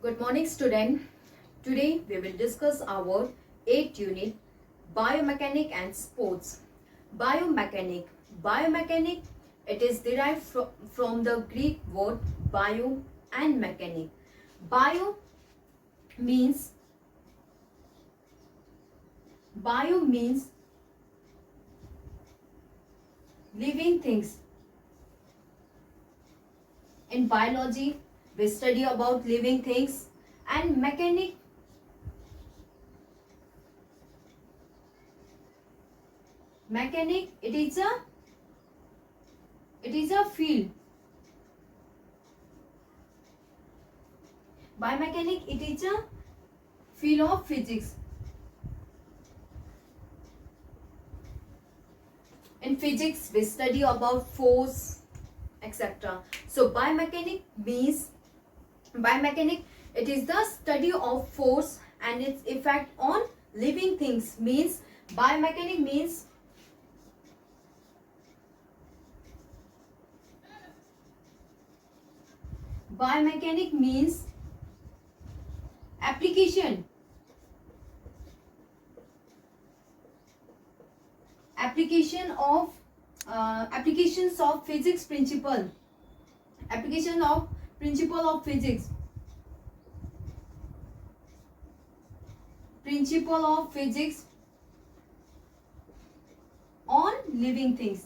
Good morning, student. Today we will discuss our 8th unit, Biomechanic and Sports. Biomechanic. Biomechanic, it is derived from the Greek word bio and mechanic. Bio means living things. In biology, we study about living things, and mechanic it is a field. Biomechanic, it is a field of physics. In physics, we study about force, etc. So biomechanic, it is the study of force and its effect on living things. Biomechanic means application applications of physics principle, application of principle of physics on living things.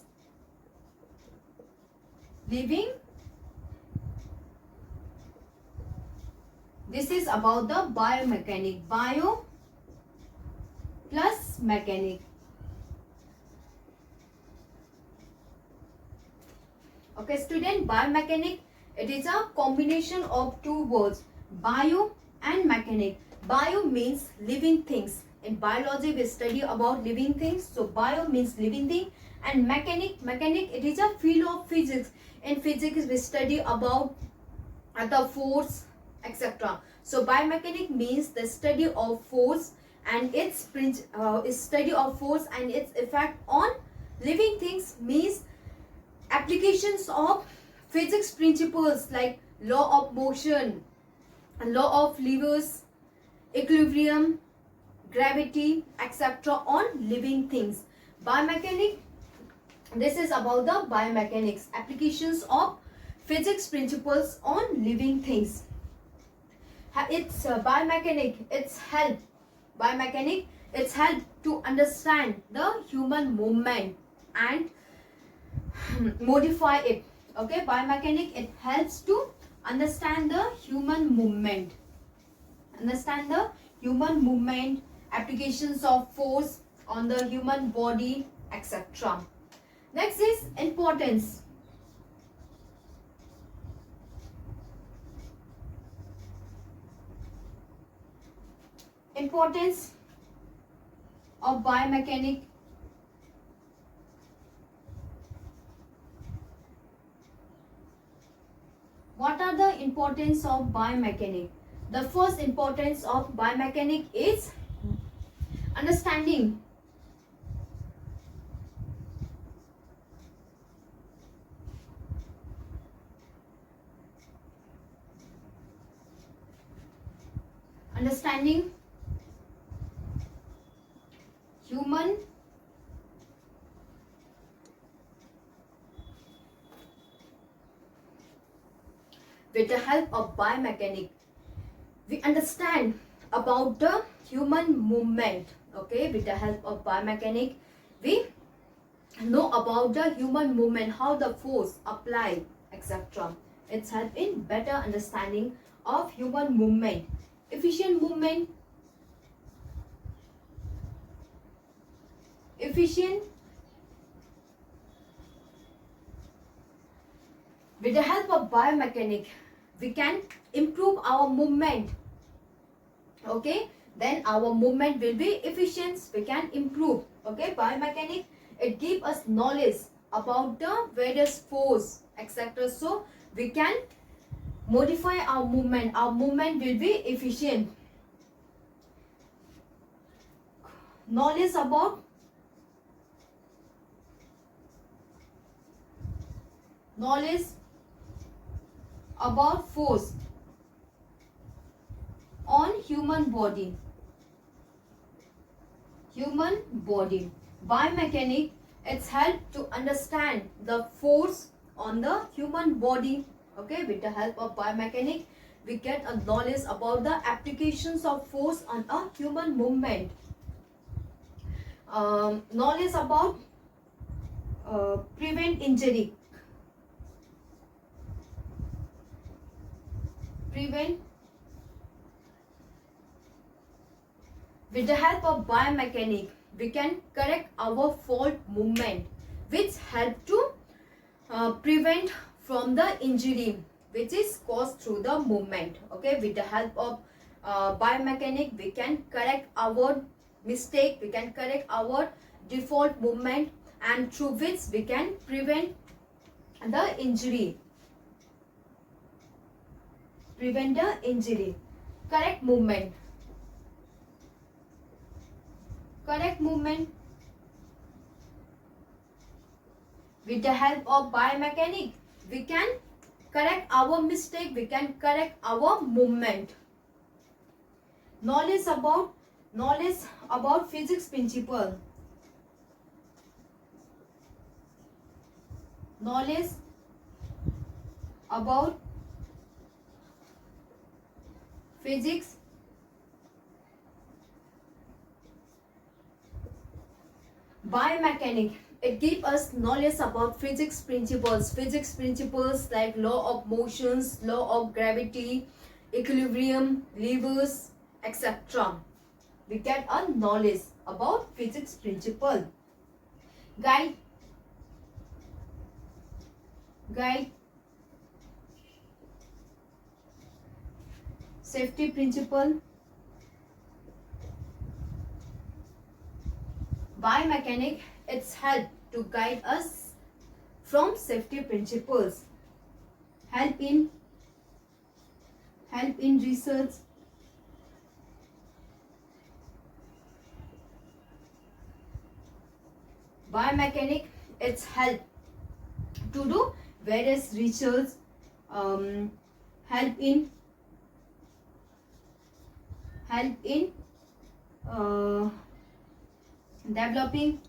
This is about the biomechanic. Bio plus mechanic. Okay, student, biomechanic, it is a combination of two words, bio and mechanic. Bio means living things. In biology, we study about living things. So bio means living thing, and mechanic, it is a field of physics. In physics, we study about the force, etc. So biomechanic means the study of force and its effect on living things, means applications of physics principles like law of motion, law of levers, equilibrium, gravity, etc. on living things. Biomechanic, this is about the biomechanics, applications of physics principles on living things. It's biomechanic, it's help to understand the human movement and modify it. Okay, biomechanic, it helps to understand the human movement, applications of force on the human body, etc. Next is importance. Importance of biomechanic. What are the importance of biomechanic? The first importance of biomechanic is understanding human with the help of biomechanic. We understand about the human movement. Okay, with the help of biomechanic, we know about the human movement, how the force applied, etc. It's help in better understanding of human movement, efficient movement, with the help of biomechanic, we can improve our movement. Okay, then our movement will be efficient, we can improve. Okay, biomechanic, it gives us knowledge about the various force, etc. So we can modify our movement will be efficient. Knowledge about force on human body. Human body. Biomechanic, it's help to understand the force on the human body. Okay, with the help of biomechanic, we get a knowledge about the applications of force on a human movement. Knowledge about prevent injury. Prevent. With the help of biomechanic, we can correct our fault movement, which help to prevent from the injury which is caused through the movement. Okay, with the help of biomechanic, we can correct our mistake, we can correct our default movement, and through which we can prevent the injury. Prevent the injury. Correct movement. Correct movement. With the help of biomechanic, we can correct our mistake, we can correct our movement. Knowledge about physics principle. Knowledge about physics biomechanic, it gives us knowledge about physics principles like law of motions, law of gravity, equilibrium, levers, etc. We get a knowledge about physics principle. Guide safety principle. Biomechanic, it's help to guide us from safety principles. Help in research. Biomechanic, it's help to do various research. Help in developing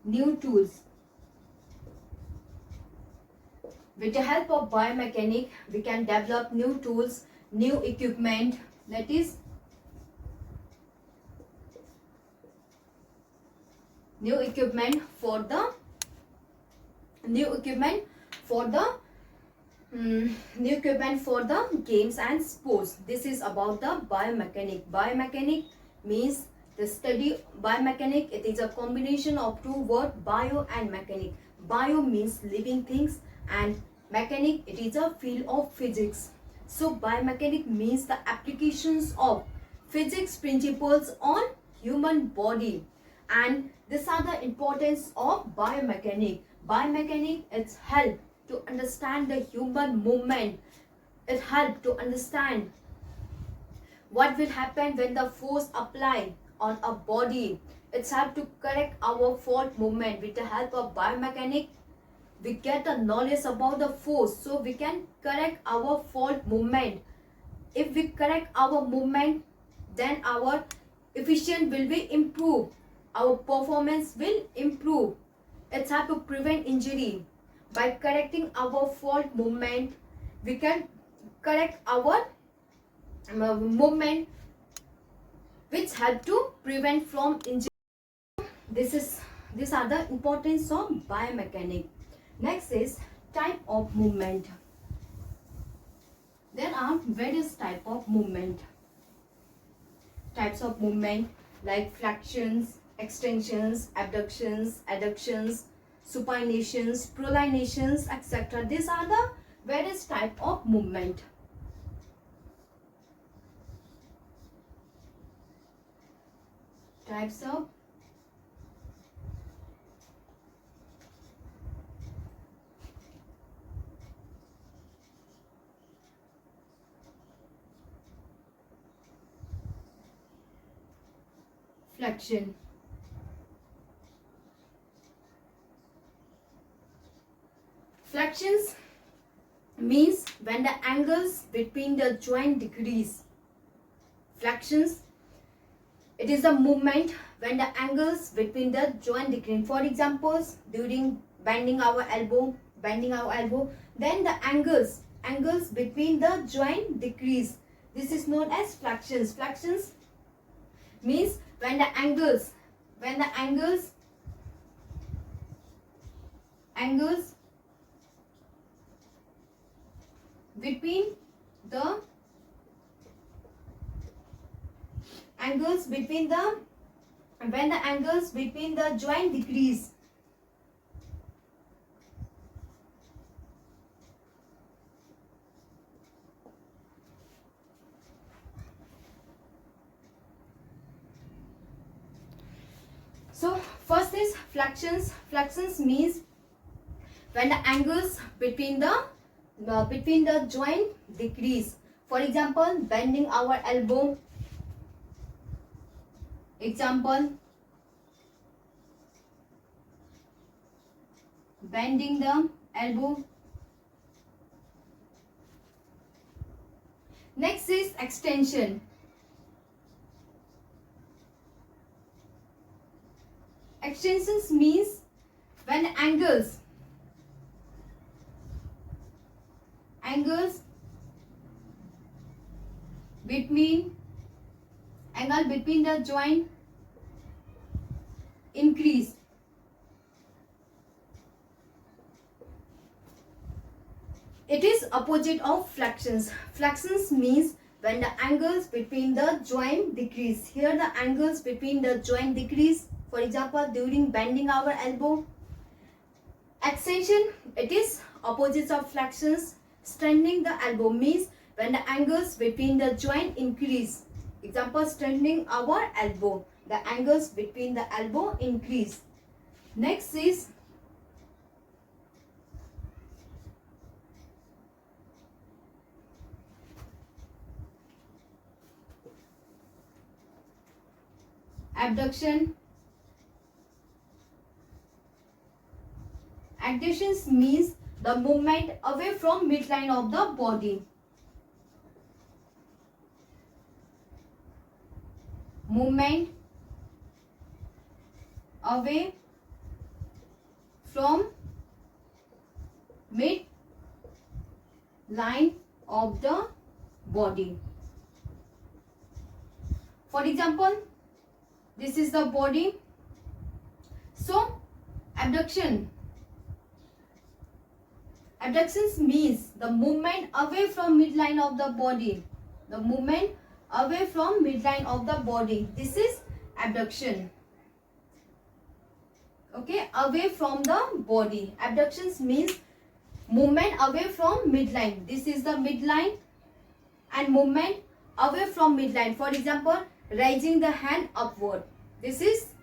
new tools. With the help of biomechanic, we can develop new tools, new equipment, that is new equipment for the games and sports. This is about the biomechanic. Biomechanic means the study. Biomechanic, it is a combination of two words, bio and mechanic. Bio means living things and mechanic, it is a field of physics. So biomechanic means the applications of physics principles on human body, and these are the importance of biomechanic. Biomechanic, it's help to understand the human movement. It helps to understand what will happen when the force applied on a body. It's help to correct our fault movement. With the help of biomechanic, we get the knowledge about the force, so we can correct our fault movement. If we correct our movement, then our efficiency will be improved, our performance will improve. It's how to prevent injury. By correcting our fault movement, we can correct our movement, which help to prevent from injury. These are the importance of biomechanic. Next is type of movement. There are various type of movement. Types of movement like flexions, extensions, abductions, adductions, supinations, prolinations, etc. These are the various type of movement. Types of flexion. Flexions, means when the angles between the joint decrease. Flexions, it is the movement when the angles between the joint decrease. For examples, during bending our elbow, then the angles between the joint decrease. This is known as flexions. Flexions means when the angles between the when the angles between the joint decrease. So first is flexions. Flexions means when the angles between the joint decrease. For example, bending our elbow. Example, bending the elbow. Next is extension. Extensions means when angles between the joint increase. It is opposite of flexions. Flexions means when the angles between the joint decrease. Here the angles between the joint decrease. For example, during bending our elbow. Extension, it is opposite of flexions. Strengthening the elbow means when the angles between the joint increase. Example, strengthening our elbow. The angles between the elbow increase. Next is abduction. Abductions means the movement away from midline of the body. Movement away from midline of the body. For example, this is the body. So, abductions means the movement away from midline of the body. The movement away from midline of the body. This is abduction. Okay, away from the body. Abductions means movement away from midline. This is the midline and movement away from midline. For example, raising the hand upward. This is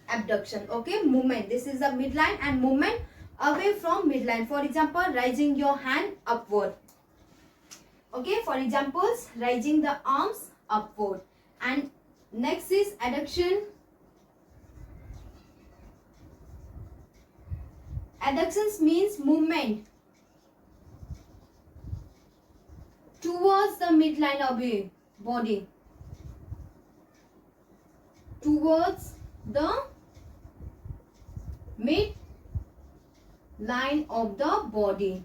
abduction. Okay, movement. This is the midline and movement away from midline. For example, raising your hand upward. Okay, for examples, raising the arms upward. And next is adduction. Adductions means movement towards the midline of the body. Towards the midline of the body.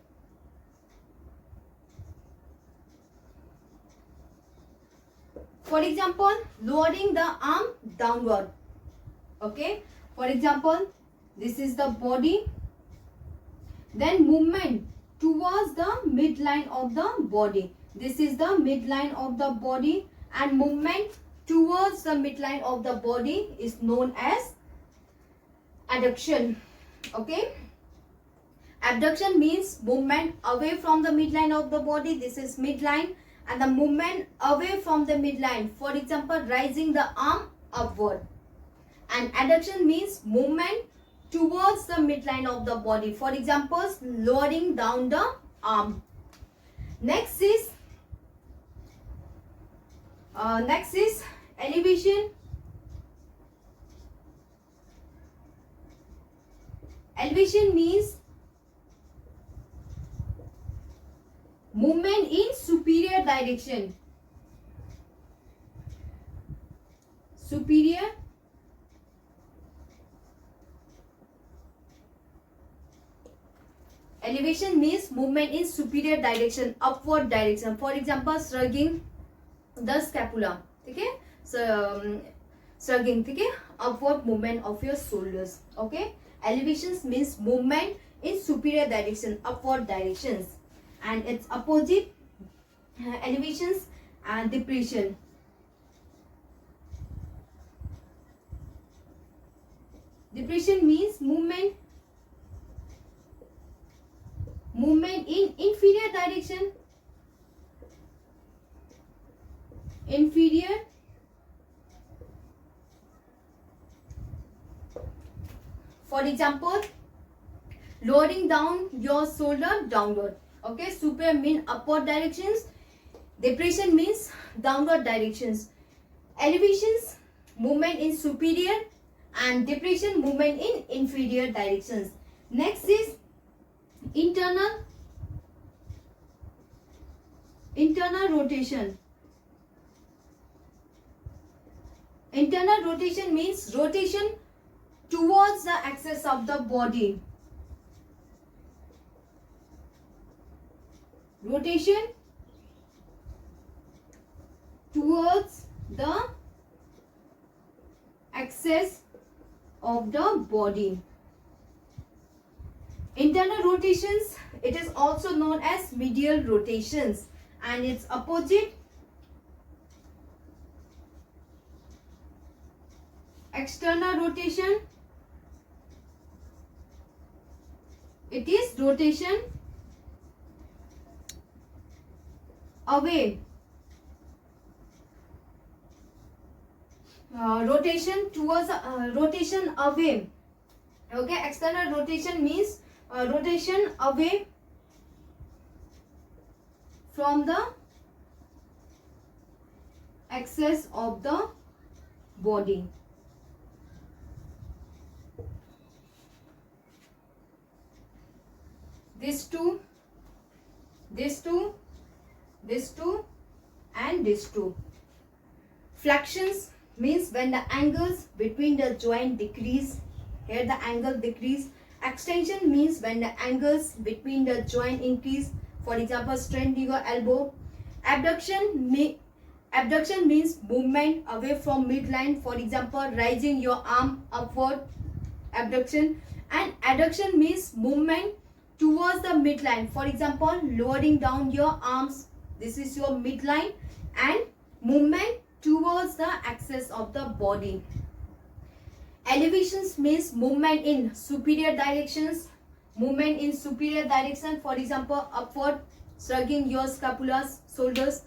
For example, lowering the arm downward. Okay. For example, this is the body. Then movement towards the midline of the body. This is the midline of the body, and movement towards the midline of the body is known as adduction. Okay. Abduction means movement away from the midline of the body. This is midline. And the movement away from the midline. For example, raising the arm upward. And adduction means movement towards the midline of the body. For example, lowering down the arm. Next is elevation. Elevation means movement in superior direction. Superior elevation means movement in superior direction, upward direction. For example, shrugging the scapula. Okay, so shrugging, okay, upward movement of your shoulders. Okay, elevations means movement in superior direction, upward directions, and its opposite elevations and depression. Depression means movement in inferior direction. Inferior for example, lowering down your shoulder downward. Okay, superior mean upward directions, depression means downward directions, elevations movement in superior, and depression movement in inferior directions. Next is internal rotation. Internal rotation means rotation towards the axis of the body. Rotation towards the axis of the body. Internal rotations, it is also known as medial rotations, and its opposite external rotation, it is rotation away. Rotation towards rotation away. Okay, external rotation means rotation away from the axis of the body. This two, and this two. Flexions means when the angles between the joint decrease. Here the angle decrease. Extension means when the angles between the joint increase. For example, straightening your elbow. Abduction means movement away from midline. For example, raising your arm upward. Abduction. And adduction means movement towards the midline. For example, lowering down your arms. This is your midline, and movement towards the axis of the body. Elevations means movement in superior directions. Movement in superior direction, for example, upward, shrugging your scapulas, shoulders.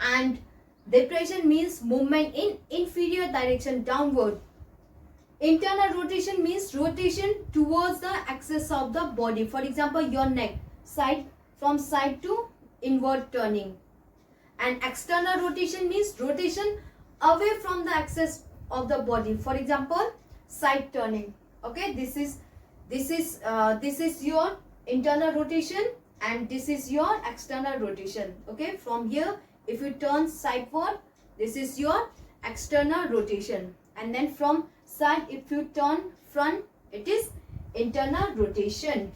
And depression means movement in inferior direction, downward. Internal rotation means rotation towards the axis of the body. For example, your neck, from side to inward turning. And external rotation means rotation away from the axis of the body. For example, side turning. Okay, this is your internal rotation, and this is your external rotation. Okay, from here, if you turn sideward, this is your external rotation, and then from side, if you turn front, it is internal rotation.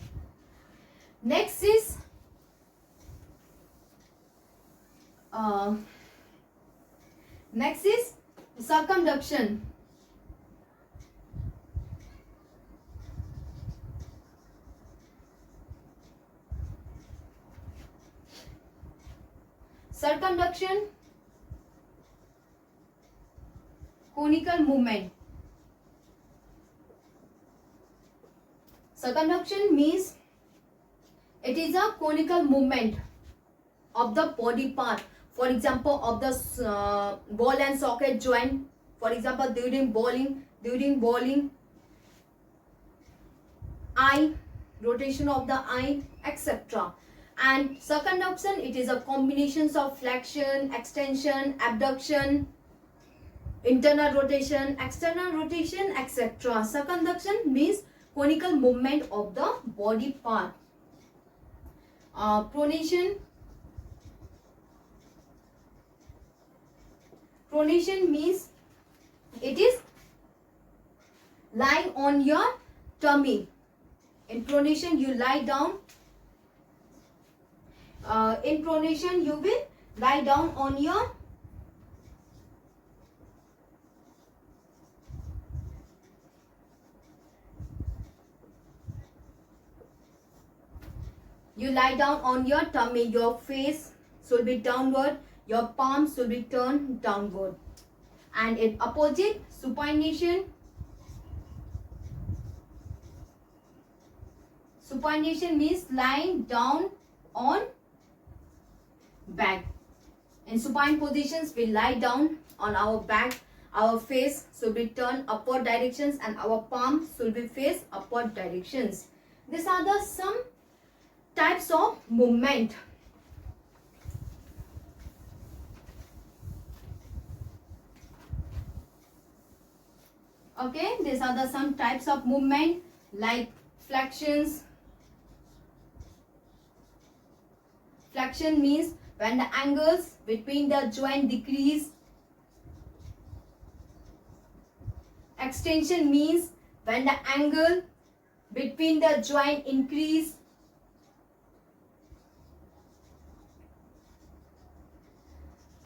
Next is circumduction. Circumduction, conical movement. Circumduction means it is a conical movement of the body part. For example, of the ball and socket joint. For example, during bowling, eye, rotation of the eye, etc. And circumduction, it is a combination of flexion, extension, abduction, internal rotation, external rotation, etc. Circumduction means conical movement of the body part. Pronation Pronation means it is lying on your tummy. In pronation you lie down. In pronation you will lie down on your tummy. Your face should be downward, your palms should be turned downward. And in opposite, supination. Supination means lying down on back. In supine positions, we lie down on our back. Our face should be turned upward directions and our palm should be face upward directions. These are the some types of movement. Okay, these are the some types of movement like flexions. Flexion means when the angles between the joint decrease. Extension means when the angle between the joint increase.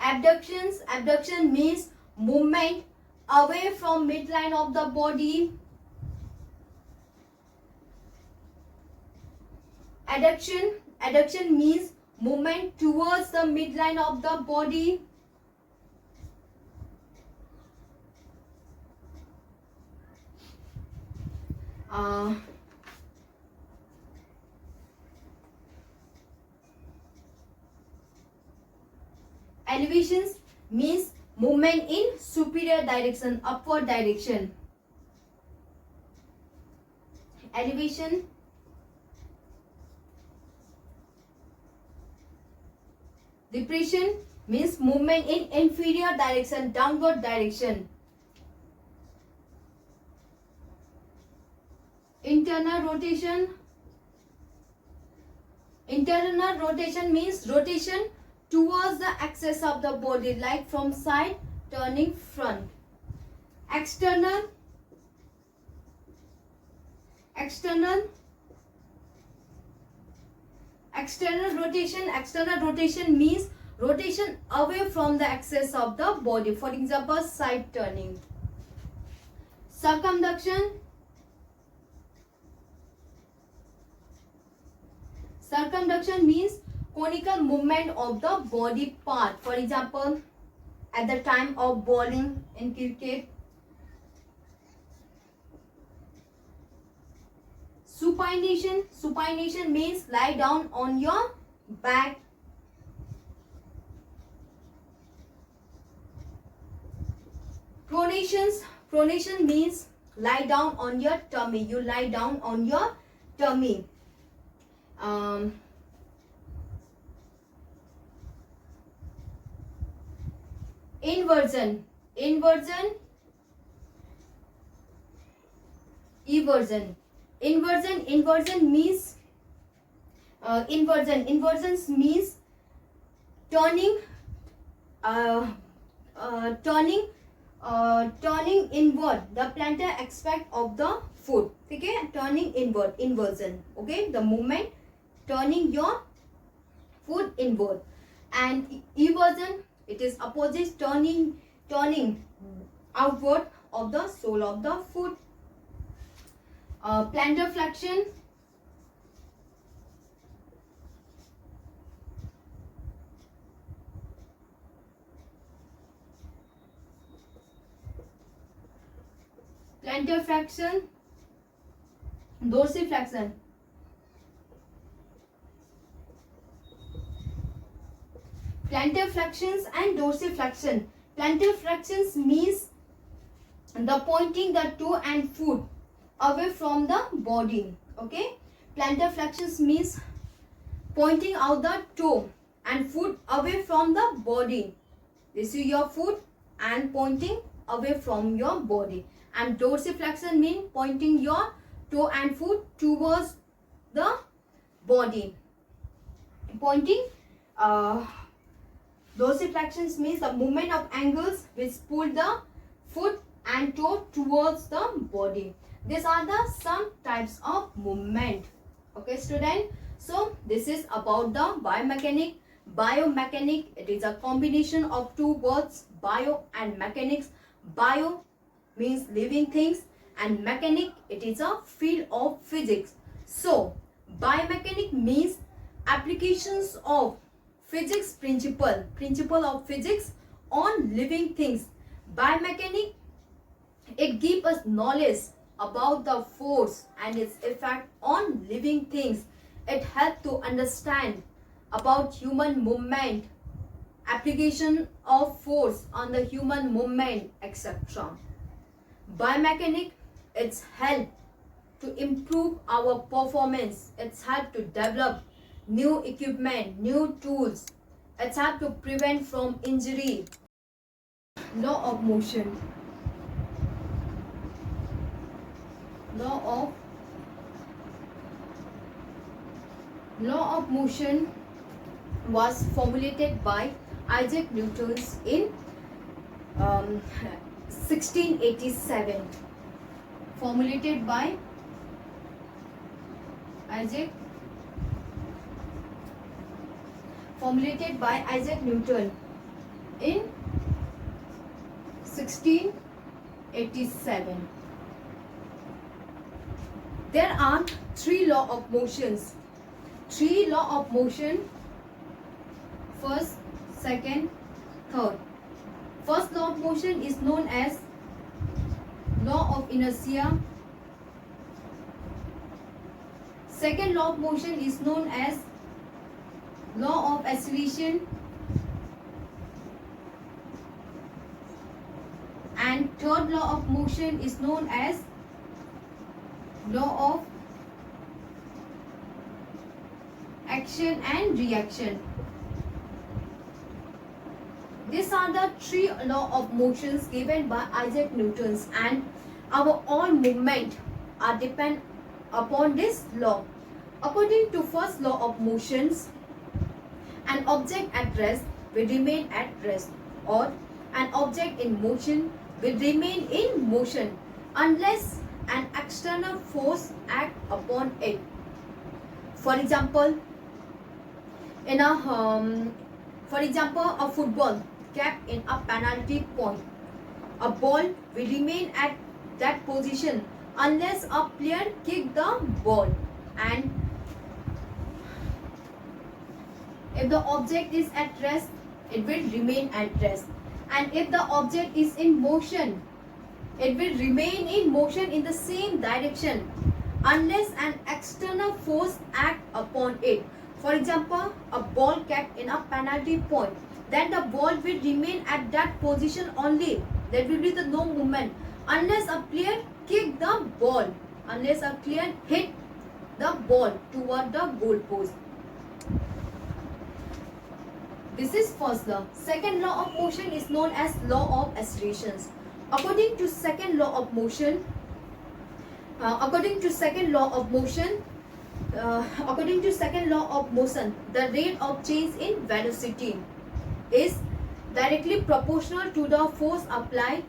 Abduction means movement away from midline of the body. Adduction means movement towards the midline of the body. Elevations means movement in superior direction, upward direction. Elevation. Depression means movement in inferior direction, downward direction. Internal rotation. Internal rotation means rotation towards the axis of the body, like from side turning front. External rotation means rotation away from the axis of the body. For example, side turning. Circumduction means conical movement of the body part. For example, at the time of bowling in cricket. Supination means lie down on your back. Pronation means lie down on your tummy. You lie down on your tummy. Inversion, eversion. Inversion means inversions means turning inward the plantar aspect of the foot. Okay, turning inward, inversion. Okay, the movement turning your foot inward. And eversion, it is opposite, turning outward of the sole of the foot. Plantar flexion. Plantar flexion, dorsiflexion. Plantar flexions and dorsiflexion. Plantar flexions means the pointing the toe and foot away from the body. Okay, plantar flexions means pointing out the toe and foot away from the body. This is your foot and pointing away from your body. And dorsiflexion means pointing your toe and foot towards the body, pointing Dorsiflexion means the movement of angles which pull the foot and toe towards the body. These are the some types of movement. Okay, student. So this is about the biomechanic. Biomechanic, it is a combination of two words, bio and mechanics. Bio means living things and mechanic, it is a field of physics. So biomechanic means applications of physics principle of physics on living things. Biomechanic, it gives us knowledge about the force and its effect on living things. It helps to understand about human movement, application of force on the human movement, etc. Biomechanic, it's help to improve our performance. It's help to develop new equipment, new tools. It's help to prevent from injury. Law of motion. Law of motion was formulated by Isaac Newton in 1687. Formulated by Isaac Newton in 1687. There are three laws of motions. Three laws of motion. First, second, third. First law of motion is known as law of inertia. Second law of motion is known as law of acceleration. And third law of motion is known as law of action and reaction. These are the three laws of motions given by Isaac Newton, and our all movement are depend upon this law. According to first law of motions, an object at rest will remain at rest, or an object in motion will remain in motion unless an external force acts upon it. For example, a football kept in a penalty point. A ball will remain at that position unless a player kicks the ball, and if the object is at rest, it will remain at rest. And if the object is in motion, it will remain in motion in the same direction unless an external force acts upon it. For example, a ball kept in a penalty point, then the ball will remain at that position only. There will be no movement unless a player kick the ball, unless a player hit the ball toward the goal post. This is first law. Second law of motion is known as law of accelerations. According to second law of motion, the rate of change in velocity is directly proportional to the force applied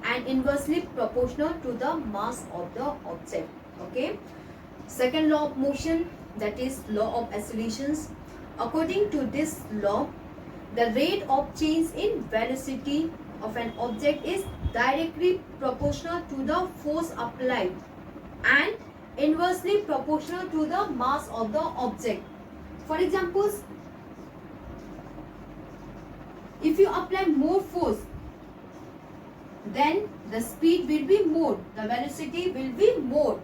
and inversely proportional to the mass of the object. Okay. Second law of motion, that is law of accelerations. According to this law, the rate of change in velocity of an object is directly proportional to the force applied and inversely proportional to the mass of the object. For example, if you apply more force, then the speed will be more, the velocity will be more.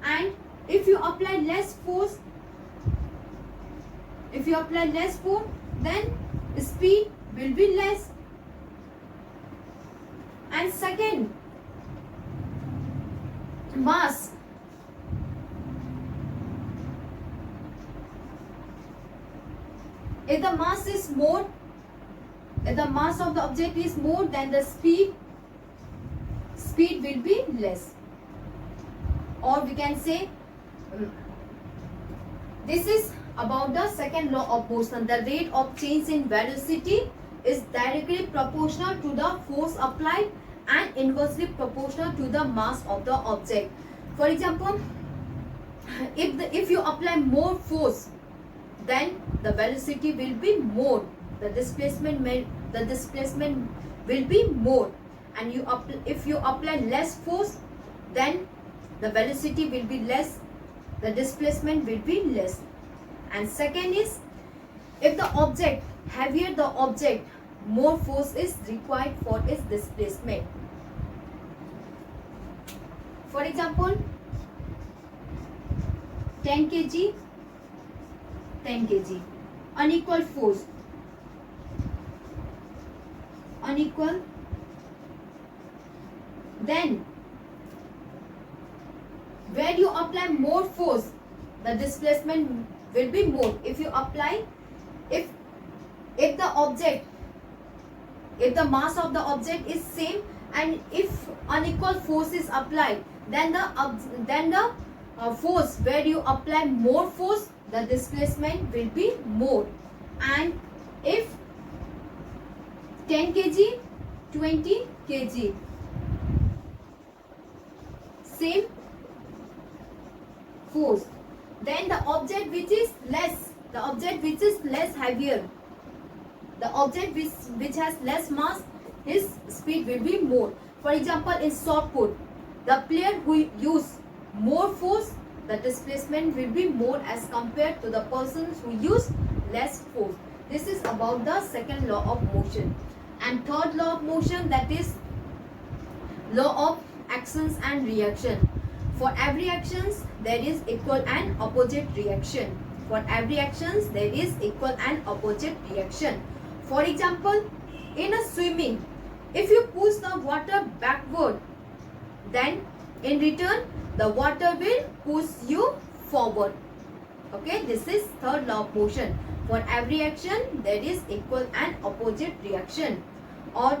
And if you apply less force, then the speed will be less. And second, mass. If the mass is more, if the mass of the object is more, then the speed will be less. Or we can say, this is about the second law of motion. The rate of change in velocity is directly proportional to the force applied and inversely proportional to the mass of the object. For example, if you apply more force, then the velocity will be more, the displacement will be more, and if you apply less force, then the velocity will be less, the displacement will be less. And second is, if the object heavier the object, more force is required for its displacement. For example, 10 kg, 10 kg, unequal force, unequal, then where you apply more force, the displacement will be more. If you apply, if the object, if the mass of the object is same, and if unequal force is applied, then the force where you apply more force, the displacement will be more. And if 10 kg, 20 kg, same force, then the object which is less, heavier, the object which has less mass, his speed will be more. For example, in shot put, the player who use more force, the displacement will be more as compared to the persons who use less force. This is about the second law of motion. And third law of motion, that is law of actions and reaction. For every actions there is equal and opposite reaction. For every actions there is equal and opposite reaction. For example, in a swimming, if you push the water backward, then in return the water will push you forward. Okay, this is third law of motion. For every action there is equal and opposite reaction. Or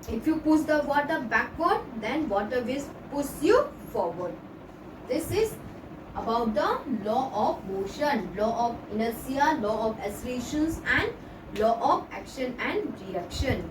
if you push the water backward, then water will push you forward. This is about the law of motion, law of inertia, law of accelerations, and law of action and reaction.